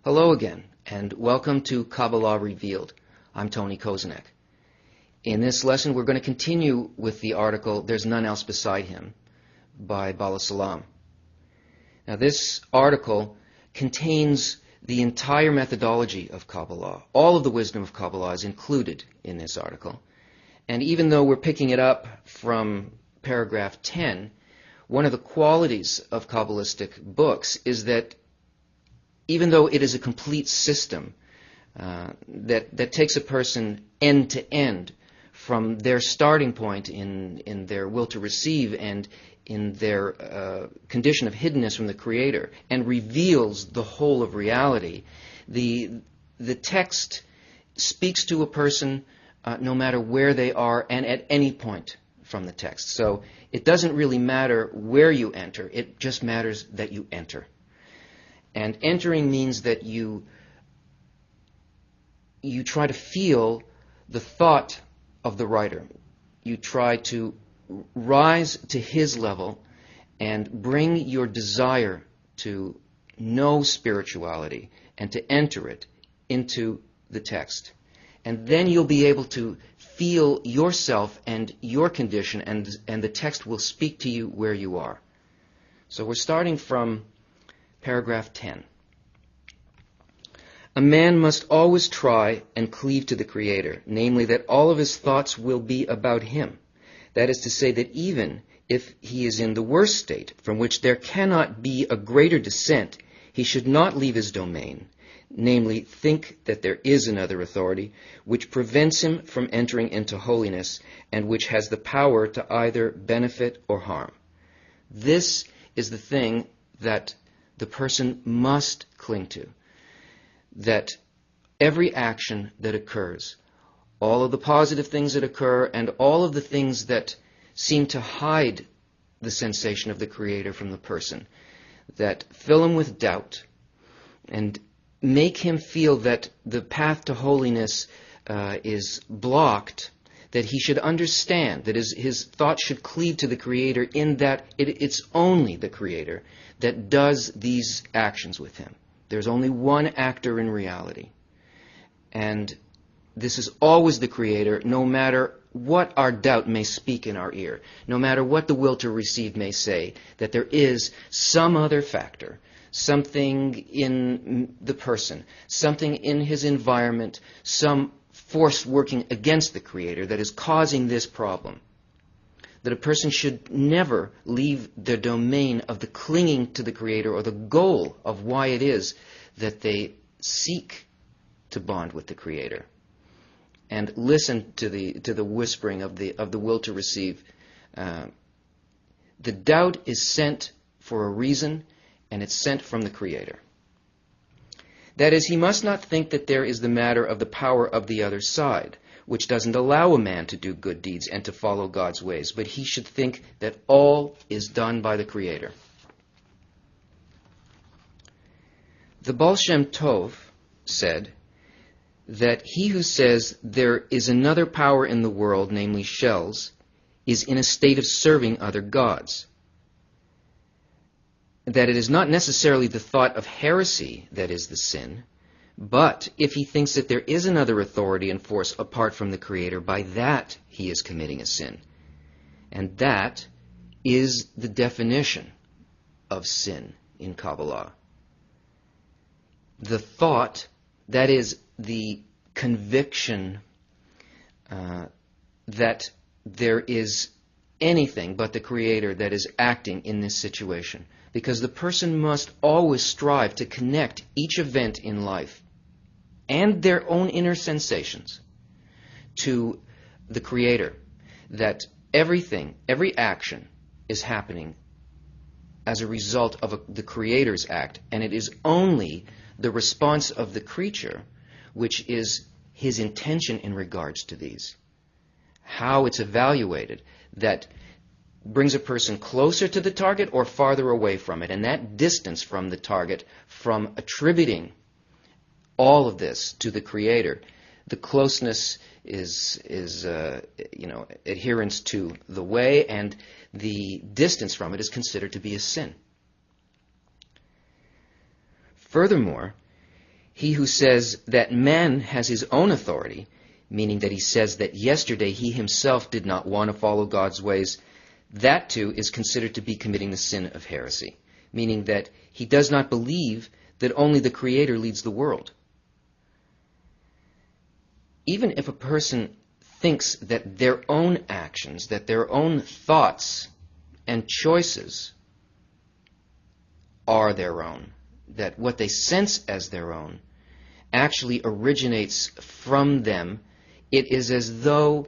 Hello again, and welcome to Cabala Revealed. I'm Tony Kosinec. In this lesson, we're going to continue with the article, There's None Else Beside Him, by Bala Salam. Now, this article contains the entire methodology of Kabbalah. All of the wisdom of Kabbalah is included in this article. And even though we're picking it up from paragraph 10, one of the qualities of Kabbalistic books is that even though it is a complete system that takes a person end to end from their starting point in their will to receive and in their condition of hiddenness from the Creator and reveals the whole of reality, the text speaks to a person no matter where they are and at any point from the text. So it doesn't really matter where you enter, it just matters that you enter. And entering means that you try to feel the thought of the writer. You try to rise to his level and bring your desire to know spirituality and to enter it into the text. And then you'll be able to feel yourself and your condition, and the text will speak to you where you are. So we're starting from paragraph 10. A man must always try and cleave to the Creator, namely that all of his thoughts will be about him. That is to say that even if he is in the worst state, from which there cannot be a greater descent, he should not leave his domain, namely think that there is another authority, which prevents him from entering into holiness, and which has the power to either benefit or harm. This is the thing that the person must cling to, that every action that occurs, all of the positive things that occur and all of the things that seem to hide the sensation of the Creator from the person, that fill him with doubt and make him feel that the path to holiness is blocked, that he should understand, that his thoughts should cleave to the Creator in that it's only the Creator that does these actions with him. There's only one actor in reality. And this is always the Creator, no matter what our doubt may speak in our ear, no matter what the will to receive may say, that there is some other factor, something in the person, something in his environment, some force working against the Creator that is causing this problem. That a person should never leave the domain of the clinging to the Creator or the goal of why it is that they seek to bond with the Creator, and listen to the whispering of the will to receive. The doubt is sent for a reason, and it's sent from the Creator. That is, he must not think that there is the matter of the power of the other side, which doesn't allow a man to do good deeds and to follow God's ways, but he should think that all is done by the Creator. The Baal Shem Tov said that he who says there is another power in the world, namely shells, is in a state of serving other gods. that it is not necessarily the thought of heresy that is the sin, but if he thinks that there is another authority and force apart from the Creator, by that he is committing a sin. And that is the definition of sin in Kabbalah. The thought, that is the conviction that there is anything but the Creator that is acting in this situation. Because the person must always strive to connect each event in life and their own inner sensations to the Creator. That everything, every action is happening as a result of the Creator's act, and it is only the response of the creature which is his intention in regards to these. How it's evaluated that brings a person closer to the target or farther away from it, and that distance from the target, from attributing all of this to the Creator, the closeness is adherence to the way, and the distance from it is considered to be a sin. Furthermore, he who says that man has his own authority, meaning that he says that yesterday he himself did not want to follow God's ways, that too is considered to be committing the sin of heresy, meaning that he does not believe that only the Creator leads the world. Even if a person thinks that their own actions, that their own thoughts and choices are their own, that what they sense as their own actually originates from them, it is as though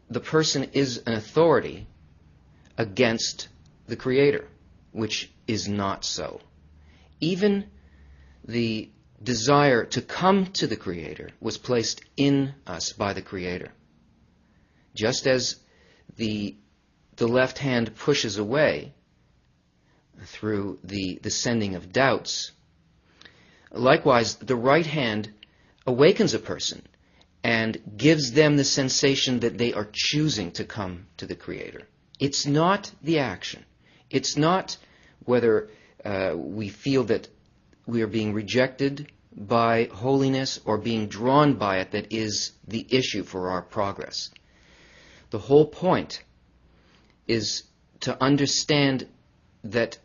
the person is an authority against the Creator, which is not so. Even the desire to come to the Creator was placed in us by the Creator. Just as the left hand pushes away through the sending of doubts, likewise the right hand awakens a person and gives them the sensation that they are choosing to come to the Creator. It's not the action. It's not whether we feel that we are being rejected by holiness or being drawn by it that is the issue for our progress. The whole point is to understand that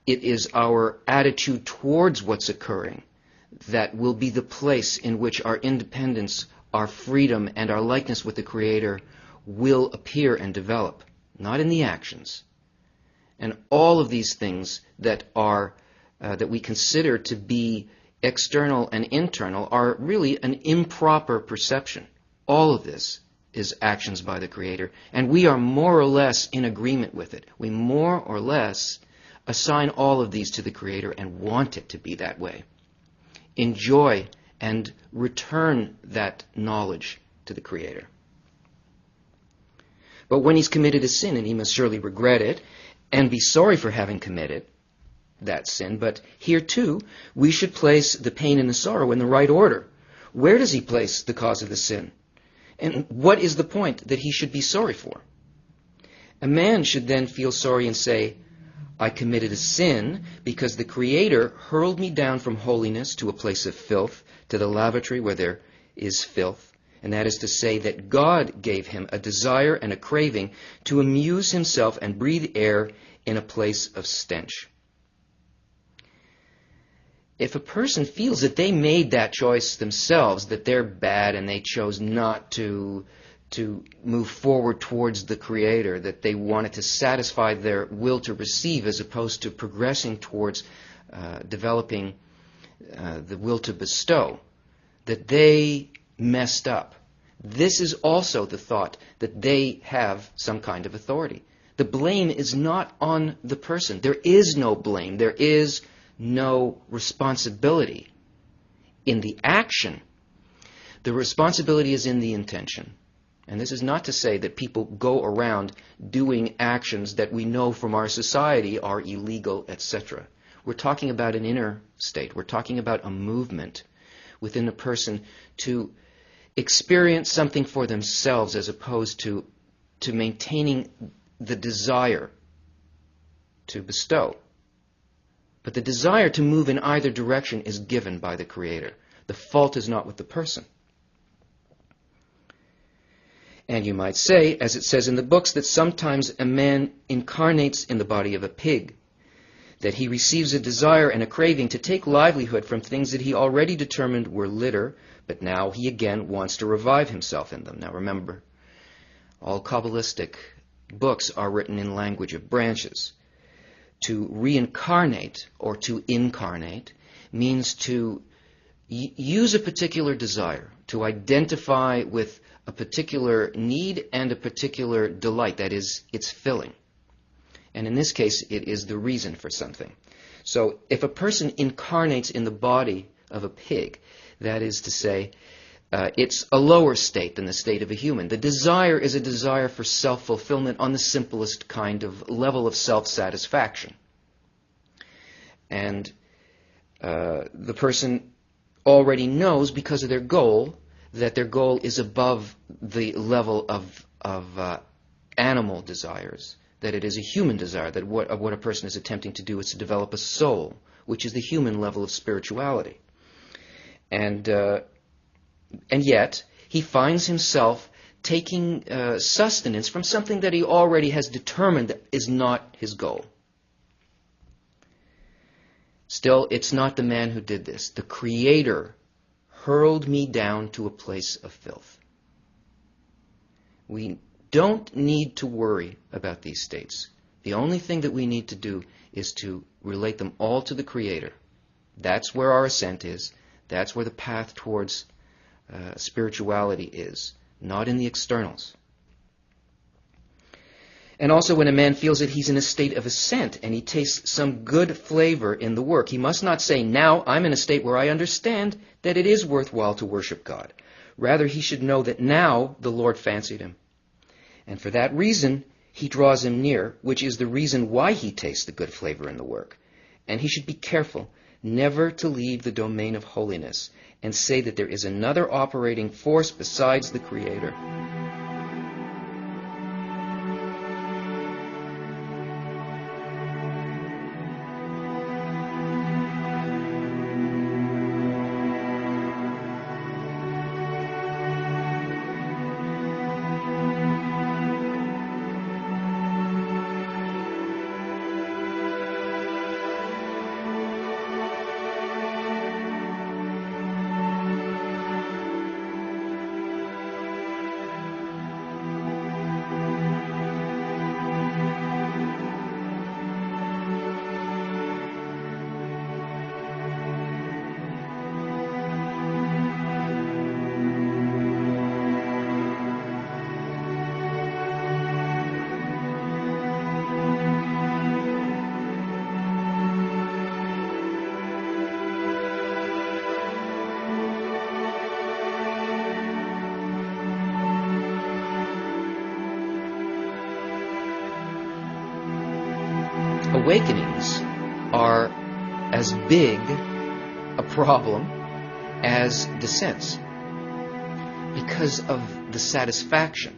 it is our attitude towards what's occurring that will be the place in which our independence, our freedom, and our likeness with the Creator will appear and develop, not in the actions. And all of these things that are that we consider to be external and internal are really an improper perception. All of this is actions by the Creator, and we are more or less in agreement with it. We more or less assign all of these to the Creator and want it to be that way. Enjoy and return that knowledge to the Creator. But when he's committed a sin, and he must surely regret it and be sorry for having committed that sin, but here too we should place the pain and the sorrow in the right order. Where does he place the cause of the sin? And what is the point that he should be sorry for? A man should then feel sorry and say, I committed a sin because the Creator hurled me down from holiness to a place of filth, to the lavatory where there is filth. And that is to say that God gave him a desire and a craving to amuse himself and breathe air in a place of stench. If a person feels that they made that choice themselves, that they're bad and they chose not to move forward towards the Creator, that they wanted to satisfy their will to receive as opposed to progressing towards developing the will to bestow, that they messed up. This is also the thought that they have some kind of authority. The blame is not on the person. There is no blame. There is no responsibility in the action. The responsibility is in the intention. And this is not to say that people go around doing actions that we know from our society are illegal, etc. We're talking about an inner state. We're talking about a movement within a person to experience something for themselves as opposed to maintaining the desire to bestow. But the desire to move in either direction is given by the Creator. The fault is not with the person. And you might say, as it says in the books, that sometimes a man incarnates in the body of a pig, that he receives a desire and a craving to take livelihood from things that he already determined were litter, but now he again wants to revive himself in them. Now remember, all Kabbalistic books are written in language of branches. To reincarnate or to incarnate means to use a particular desire, to identify with a particular need and a particular delight, that is, its filling. And in this case, it is the reason for something. So if a person incarnates in the body of a pig, that is to say, it's a lower state than the state of a human. The desire is a desire for self-fulfillment on the simplest kind of level of self-satisfaction. And the person already knows, because of their goal, that their goal is above the level of animal desires, that it is a human desire, that what a person is attempting to do is to develop a soul, which is the human level of spirituality. And yet, he finds himself taking sustenance from something that he already has determined that is not his goal. Still, it's not the man who did this. The Creator hurled me down to a place of filth. We don't need to worry about these states. The only thing that we need to do is to relate them all to the Creator. That's where our ascent is. That's where the path towards spirituality is, not in the externals. And also, when a man feels that he's in a state of ascent and he tastes some good flavor in the work, he must not say, now I'm in a state where I understand that it is worthwhile to worship God. Rather, he should know that now the Lord fancied him. And for that reason, he draws him near, which is the reason why he tastes the good flavor in the work. And he should be careful never to leave the domain of holiness and say that there is another operating force besides the Creator. Awakenings are as big a problem as descents because of the satisfaction.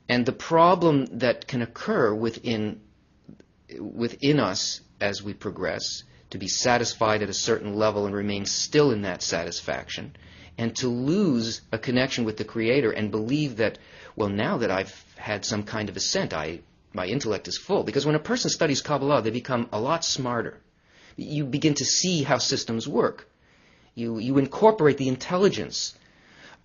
And the problem that can occur within us as we progress, to be satisfied at a certain level and remain still in that satisfaction, and to lose a connection with the Creator and believe that, well, now that I've had some kind of ascent, my intellect is full. Because when a person studies Cabala, they become a lot smarter. You begin to see how systems work. You incorporate the intelligence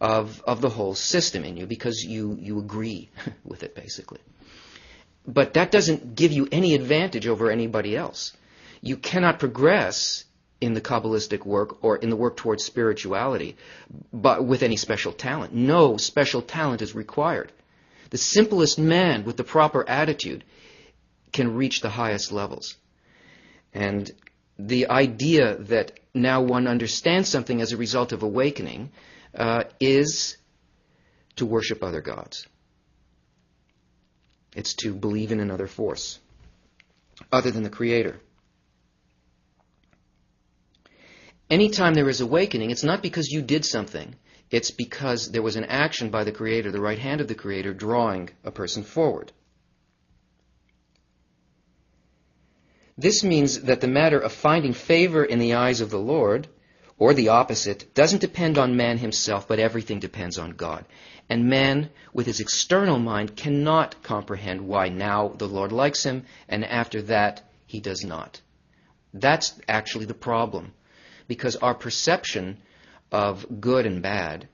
of the whole system in you because you agree with it, basically. But that doesn't give you any advantage over anybody else. You cannot progress in the Kabbalistic work or in the work towards spirituality but with any special talent. No special talent is required. The simplest man with the proper attitude can reach the highest levels. And the idea that now one understands something as a result of awakening is to worship other gods. It's to believe in another force other than the Creator. Anytime there is awakening, it's not because you did something. It's because there was an action by the Creator, the right hand of the Creator, drawing a person forward. This means that the matter of finding favor in the eyes of the Lord, or the opposite, doesn't depend on man himself, but everything depends on God. And man, with his external mind, cannot comprehend why now the Lord likes him, and after that he does not. That's actually the problem, because our perception of good and bad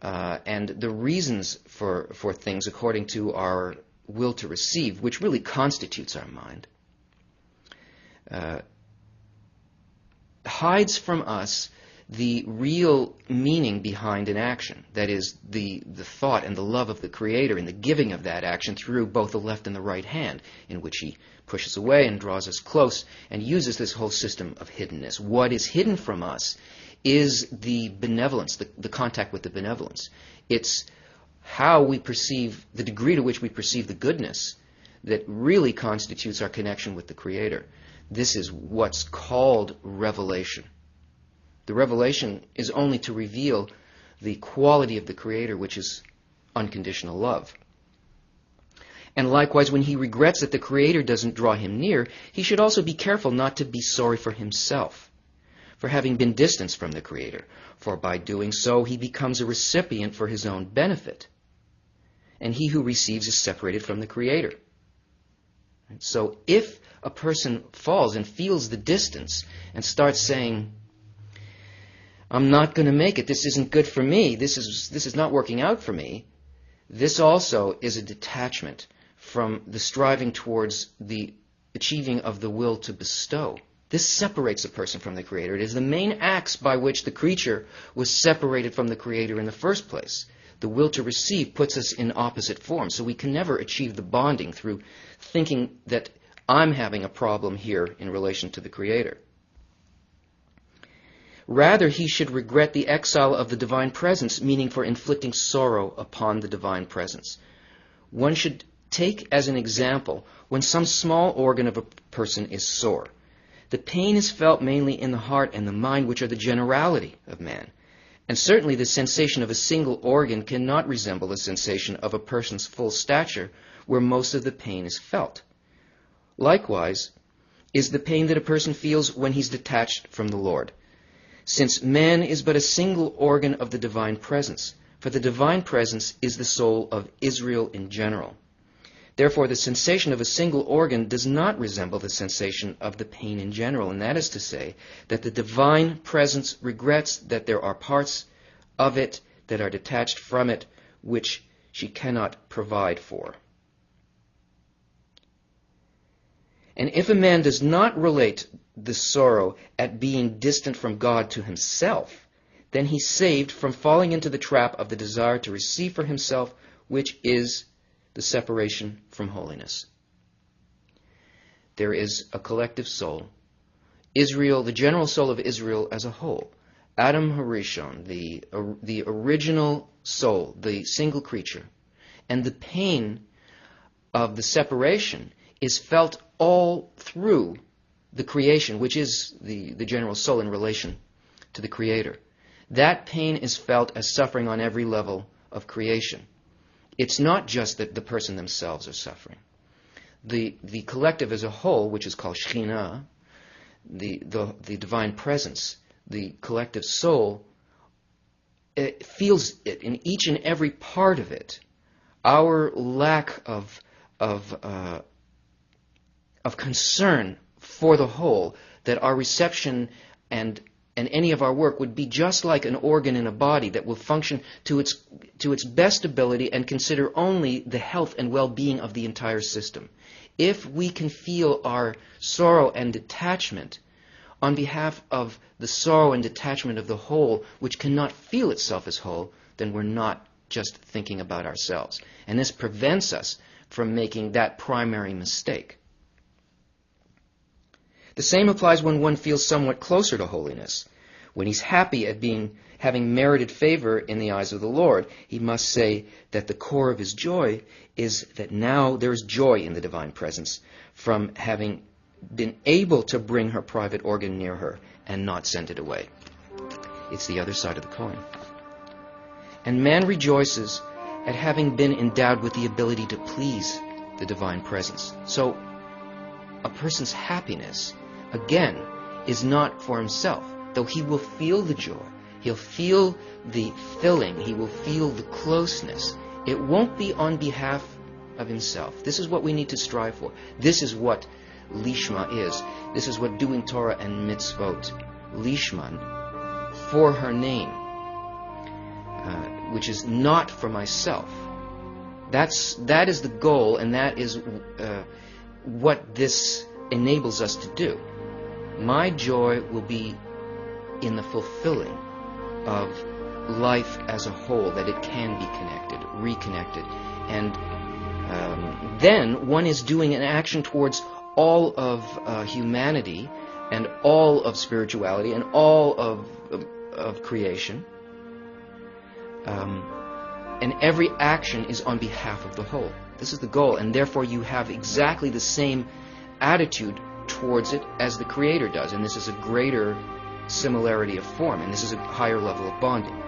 and the reasons for things according to our will to receive, which really constitutes our mind, hides from us the real meaning behind an action. That is, the thought and the love of the Creator in the giving of that action through both the left and the right hand, in which He pushes away and draws us close and uses this whole system of hiddenness. What is hidden from us is the benevolence, the contact with the benevolence. It's how we perceive, the degree to which we perceive the goodness that really constitutes our connection with the Creator. This is what's called revelation. The revelation is only to reveal the quality of the Creator, which is unconditional love. And likewise, when he regrets that the Creator doesn't draw him near, he should also be careful not to be sorry for himself, for having been distanced from the Creator, for by doing so he becomes a recipient for his own benefit. And he who receives is separated from the Creator. So if a person falls and feels the distance and starts saying, I'm not going to make it, this isn't good for me, this is not working out for me, this also is a detachment from the striving towards the achieving of the will to bestow. This separates a person from the Creator. It is the main acts by which the creature was separated from the Creator in the first place. The will to receive puts us in opposite forms, so we can never achieve the bonding through thinking that I'm having a problem here in relation to the Creator. Rather, he should regret the exile of the divine presence, meaning for inflicting sorrow upon the divine presence. One should take as an example when some small organ of a person is sore. The pain is felt mainly in the heart and the mind, which are the generality of man. And certainly the sensation of a single organ cannot resemble the sensation of a person's full stature, where most of the pain is felt. Likewise is the pain that a person feels when he's detached from the Lord, since man is but a single organ of the divine presence, for the divine presence is the soul of Israel in general. Therefore, the sensation of a single organ does not resemble the sensation of the pain in general, and that is to say that the divine presence regrets that there are parts of it that are detached from it which she cannot provide for. And if a man does not relate the sorrow at being distant from God to himself, then he's saved from falling into the trap of the desire to receive for himself, which is the separation from holiness. There is a collective soul, Israel, the general soul of Israel as a whole, Adam Harishon, the original soul, the single creature, and the pain of the separation is felt all through the creation, which is the general soul in relation to the Creator. That pain is felt as suffering on every level of creation. It's not just that the person themselves are suffering. The collective as a whole, which is called Shekhinah, the divine presence, the collective soul, it feels it in each and every part of it. Our lack of concern for the whole, that our reception and any of our work would be just like an organ in a body that will function to its best ability and consider only the health and well-being of the entire system. If we can feel our sorrow and detachment on behalf of the sorrow and detachment of the whole, which cannot feel itself as whole, then we're not just thinking about ourselves. And this prevents us from making that primary mistake. The same applies when one feels somewhat closer to holiness. When he's happy at having merited favor in the eyes of the Lord, he must say that the core of his joy is that now there is joy in the divine presence from having been able to bring her private organ near her and not send it away. It's the other side of the coin. And man rejoices at having been endowed with the ability to please the divine presence. So a person's happiness, again, is not for himself, though he will feel the joy, he'll feel the filling, he will feel the closeness. It won't be on behalf of himself. This is what we need to strive for. This is what Lishma is. This is what doing Torah and mitzvot, Lishman, for her name, which is not for myself. That is the goal, and that is what this enables us to do. My joy will be in the fulfilling of life as a whole, that it can be connected, reconnected. And then one is doing an action towards all of humanity and all of spirituality and all of creation. And every action is on behalf of the whole. This is the goal, and therefore you have exactly the same attitude towards it as the Creator does, and this is a greater similarity of form, and this is a higher level of bonding.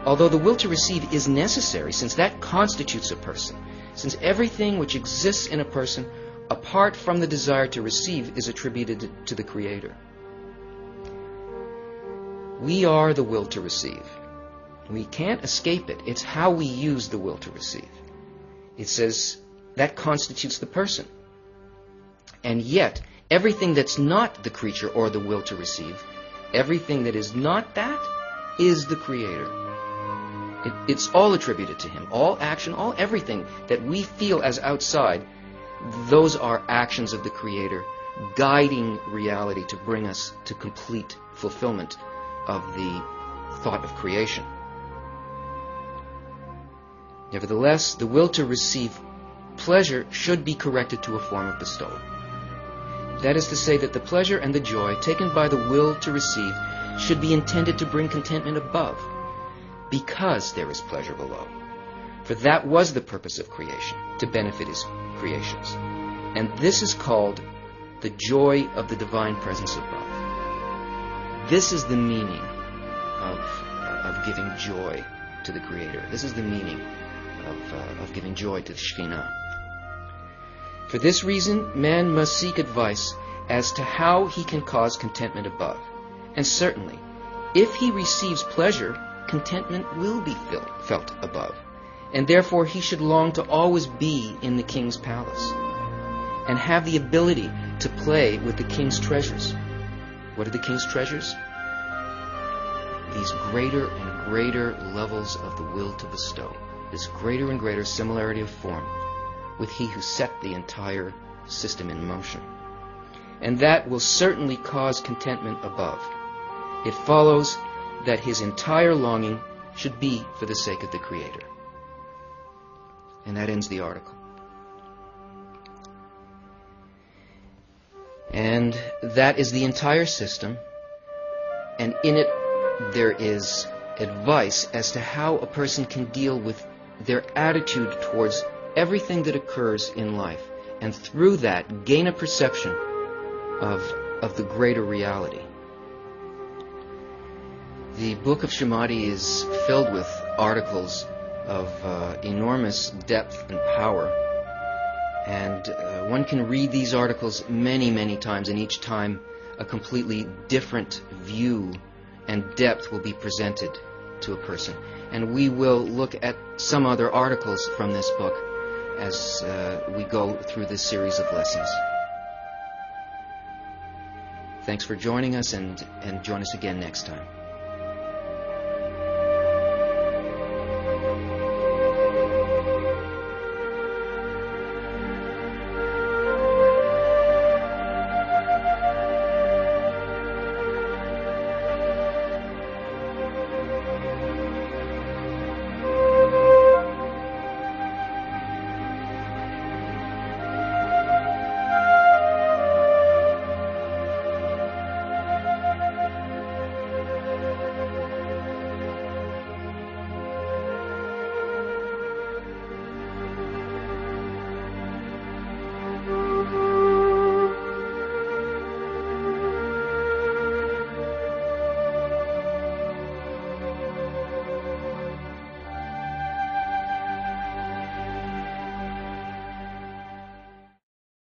Although the will to receive is necessary, since that constitutes a person, since everything which exists in a person, apart from the desire to receive, is attributed to the Creator. We are the will to receive. We can't escape it. It's how we use the will to receive. It says that constitutes the person. And yet, everything that's not the creature or the will to receive, everything that is not that, is the Creator. It's all attributed to Him. All action, all everything that we feel as outside, those are actions of the Creator, guiding reality to bring us to complete fulfillment of the thought of creation. Nevertheless, the will to receive pleasure should be corrected to a form of bestowal. That is to say that the pleasure and the joy taken by the will to receive should be intended to bring contentment above, because there is pleasure below. For that was the purpose of creation, to benefit His creations. And this is called the joy of the divine presence above. This is the meaning of giving joy to the Creator. This is the meaning of giving joy to the Shekhinah. For this reason, man must seek advice as to how he can cause contentment above. And certainly, if he receives pleasure, contentment will be felt above. And therefore he should long to always be in the king's palace and have the ability to play with the king's treasures. What are the king's treasures? These greater and greater levels of the will to bestow. This greater and greater similarity of form with He who set the entire system in motion. And that will certainly cause contentment above. It follows that his entire longing should be for the sake of the Creator. And that ends the article. And that is the entire system, and in it there is advice as to how a person can deal with their attitude towards everything that occurs in life, and through that gain a perception of the greater reality. The book of Shemati is filled with articles of enormous depth and power, and one can read these articles many, many times, and each time a completely different view and depth will be presented to a person. And we will look at some other articles from this book as we go through this series of lessons. Thanks for joining us, and join us again next time.